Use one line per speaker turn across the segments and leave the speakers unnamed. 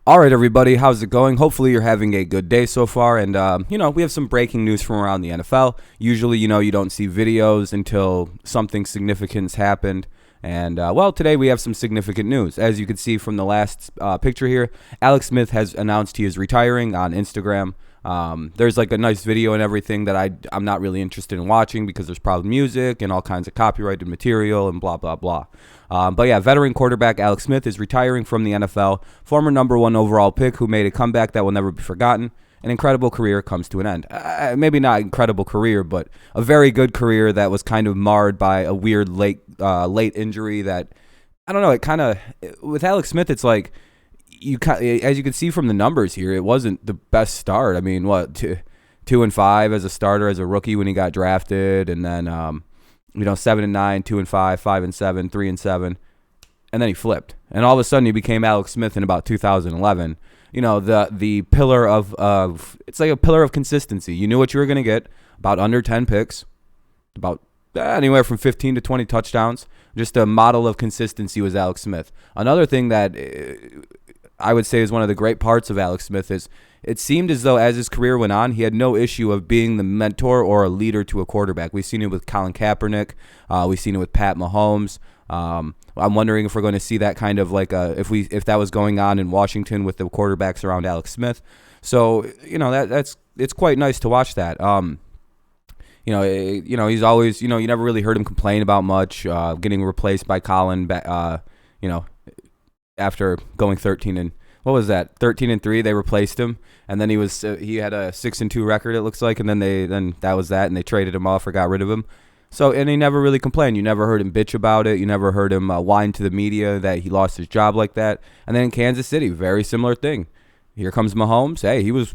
All right, everybody, how's it going? Hopefully, you're having a good day so far. And, we have some breaking news from around the NFL. Usually, you don't see videos until something significant's happened. And, today we have some significant news. As you can see from the last picture here, Alex Smith has announced he is retiring on Instagram. There's like a nice video and everything that I'm not really interested in watching because there's probably music and all kinds of copyrighted material and blah, blah, blah. Veteran quarterback Alex Smith is retiring from the NFL. Former number one overall pick who made a comeback that will never be forgotten. An incredible career comes to an end. Maybe not incredible career, but a very good career that was kind of marred by a weird late injury that, I don't know, it kind of, with Alex Smith, it's like, as you can see from the numbers here, it wasn't the best start. I mean, 2-5 as a starter, as a rookie when he got drafted, and then 7-9, 2-5, 5-7, 3-7, and then he flipped, and all of a sudden he became Alex Smith in about 2011. The pillar of it's like a pillar of consistency. You knew what you were going to get, about under 10 picks, about anywhere from 15 to 20 touchdowns. Just a model of consistency was Alex Smith. Another thing that I would say is one of the great parts of Alex Smith is it seemed as though as his career went on, he had no issue of being the mentor or a leader to a quarterback. We've seen it with Colin Kaepernick. We've seen it with Pat Mahomes. I'm wondering if we're going to see that kind of like if that was going on in Washington with the quarterbacks around Alex Smith. So it's quite nice to watch that. He's always, you never really heard him complain about much, getting replaced by Colin, after going 13-3, they replaced him, and then he had a 6-2 record, it looks like, and then that was that, and they traded him off or got rid of him. So, and he never really complained. You never heard him bitch about it. You never heard him whine to the media that he lost his job like that. And then in Kansas City, very similar thing. Here comes Mahomes. Hey, he was.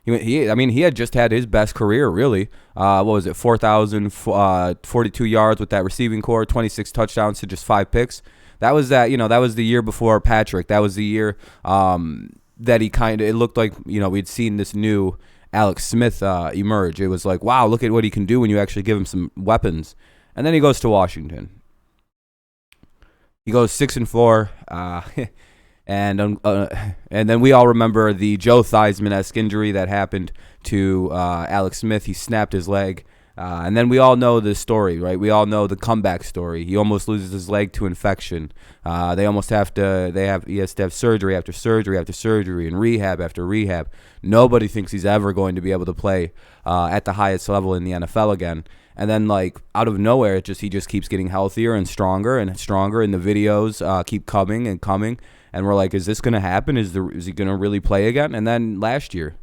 He had just had his best career, really. 4,042 yards with that receiving core, 26 touchdowns to just 5 picks. That was the year before Patrick. That was the year that it looked like, we'd seen this new Alex Smith emerge. It was like, wow, look at what he can do when you actually give him some weapons. And then he goes to Washington. He goes 6-4, and then we all remember the Joe Theismann-esque injury that happened to Alex Smith. He snapped his leg. And then we all know the story, right? We all know the comeback story. He almost loses his leg to infection. He has to have surgery after surgery after surgery and rehab after rehab. Nobody thinks he's ever going to be able to play at the highest level in the NFL again. And then, like, out of nowhere, he just keeps getting healthier and stronger, and the videos keep coming and coming. And we're like, is this going to happen? Is he going to really play again? And then last year,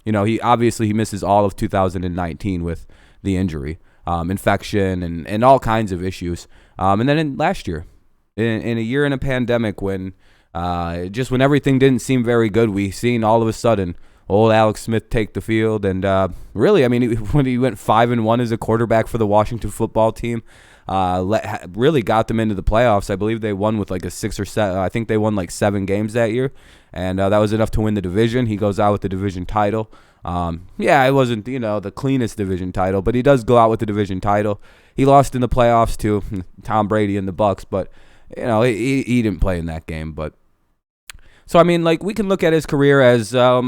he misses all of 2019 with the injury, infection, and all kinds of issues. And then last year, in a year in a pandemic, when everything didn't seem very good, we seen all of a sudden old Alex Smith take the field. And when he went 5-1 as a quarterback for the Washington football team, really got them into the playoffs. I believe they won with like a 6 or 7. I think they won like 7 games that year. And that was enough to win the division. He goes out with the division title. It wasn't, the cleanest division title, but he does go out with the division title. He lost in the playoffs to Tom Brady and the Bucs, but, he didn't play in that game. But so, we can look at his career as a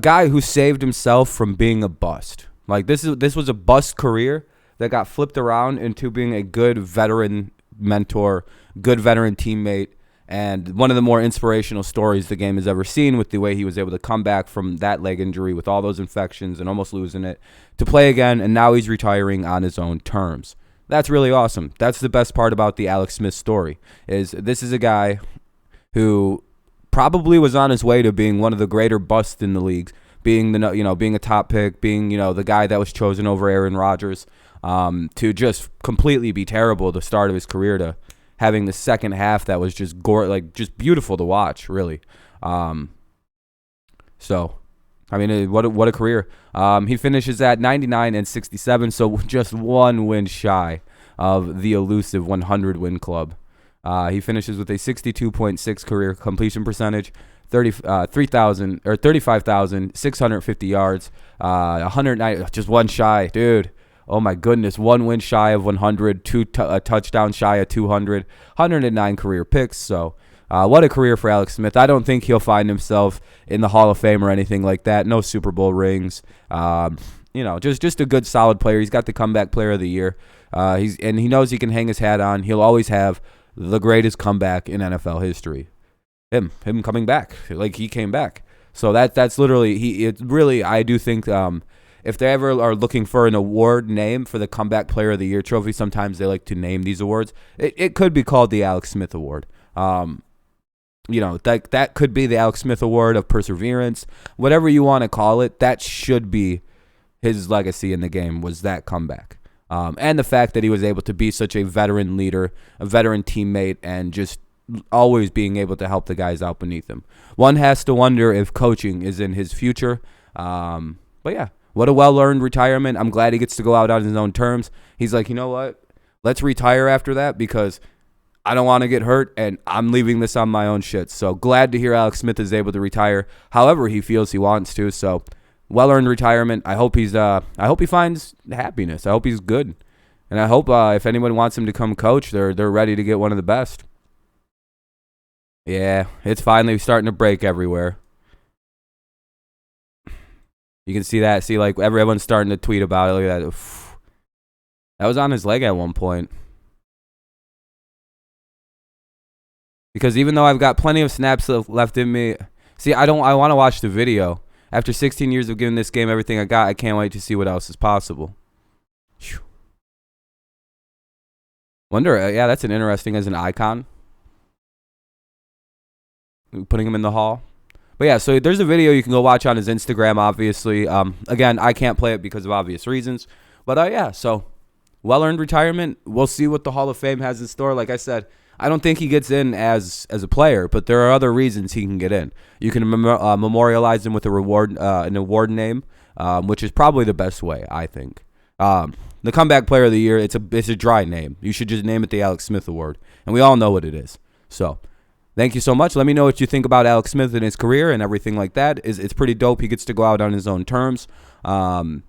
guy who saved himself from being a bust. Like, this was a bust career that got flipped around into being a good veteran mentor, good veteran teammate, and one of the more inspirational stories the game has ever seen, with the way he was able to come back from that leg injury with all those infections and almost losing it to play again, and now he's retiring on his own terms. That's really awesome. That's the best part about the Alex Smith story, is this is a guy who probably was on his way to being one of the greater busts in the league, being being a top pick, being the guy that was chosen over Aaron Rodgers, to just completely be terrible at the start of his career, to having the second half that was just just beautiful to watch, really. What a career. He finishes at 99-67, so just one win shy of the elusive 100-win club. He finishes with a 62.6 career completion percentage, 35,650 yards, 109, just one shy, dude. Oh my goodness, 1 win shy of 100, a touchdown shy of 200, 109 career picks. So What a career for Alex Smith. I don't think he'll find himself in the Hall of Fame or anything like that. No Super Bowl rings. Just a good, solid player. He's got the comeback player of the year. He knows he can hang his hat on. He'll always have the greatest comeback in NFL history. Him coming back. Like, he came back. So that's literally, I do think if they ever are looking for an award name for the Comeback Player of the Year trophy, sometimes they like to name these awards. It could be called the Alex Smith Award. That could be the Alex Smith Award of Perseverance. Whatever you want to call it, that should be his legacy in the game, was that comeback. And the fact that he was able to be such a veteran leader, a veteran teammate, and just always being able to help the guys out beneath him. One has to wonder if coaching is in his future. But yeah, what a well-earned retirement. I'm glad he gets to go out on his own terms. He's like, you know what? Let's retire after that because I don't want to get hurt, and I'm leaving this on my own shit. So glad to hear Alex Smith is able to retire however he feels he wants to. So well-earned retirement. I hope he finds happiness. I hope he's good. And I hope if anyone wants him to come coach, they're ready to get one of the best. Yeah, it's finally starting to break everywhere. You can see that. See, like, everyone's starting to tweet about it. Look at that. Oof. That was on his leg at one point. Because even though I've got plenty of snaps left in me, see, I want to watch the video. After 16 years of giving this game everything I got, I can't wait to see what else is possible. Whew. Wonder, yeah, that's interesting as an icon. Putting him in the hall. But yeah, so there's a video you can go watch on his Instagram, obviously. Again, I can't play it because of obvious reasons. But yeah, so well-earned retirement. We'll see what the Hall of Fame has in store. Like I said, I don't think he gets in as a player, but there are other reasons he can get in. You can memorialize him with an award name, which is probably the best way, I think. The Comeback Player of the Year, it's a dry name. You should just name it the Alex Smith Award, and we all know what it is. So thank you so much. Let me know what you think about Alex Smith and his career and everything like that. It's pretty dope. He gets to go out on his own terms. And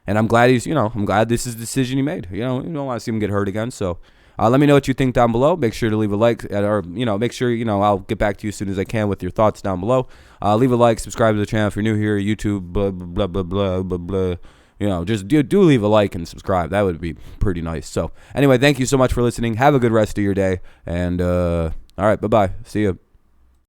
I'm glad I'm glad this is the decision he made. You don't want to see him get hurt again. So let me know what you think down below. Make sure to leave a like make sure, I'll get back to you as soon as I can with your thoughts down below. Leave a like, subscribe to the channel if you're new here, YouTube, blah, blah, blah, blah, blah, blah. Just do leave a like and subscribe. That would be pretty nice. So anyway, thank you so much for listening. Have a good rest of your day. And, all right, bye-bye. See you.